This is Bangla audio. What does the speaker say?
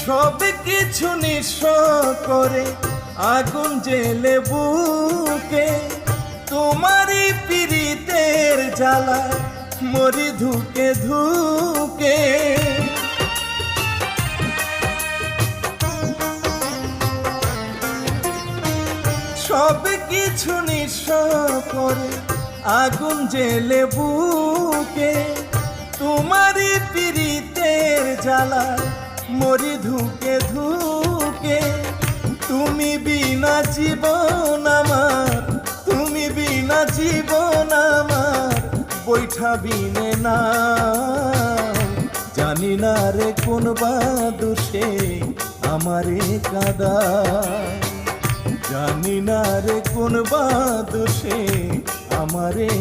সব কিছু নিঃস্ব করে আগুন জেলে বুকে, তোমারই পীড়িতের জ্বালা মরি ধুকে ধুকে। সব কিছু নিঃস্ব করে আগুন জেলে বুকে, তোমারই পীড়িতের জ্বালা মরি ধুকে ধুকে। তুমি বিনা জীবন আমার, তুমি বিনা জীবন আমার বৈঠা বিনে না। জানি না রে কোন বা দোষে আমারে কাদা, জানি না রে কোন বা দোষে আমারে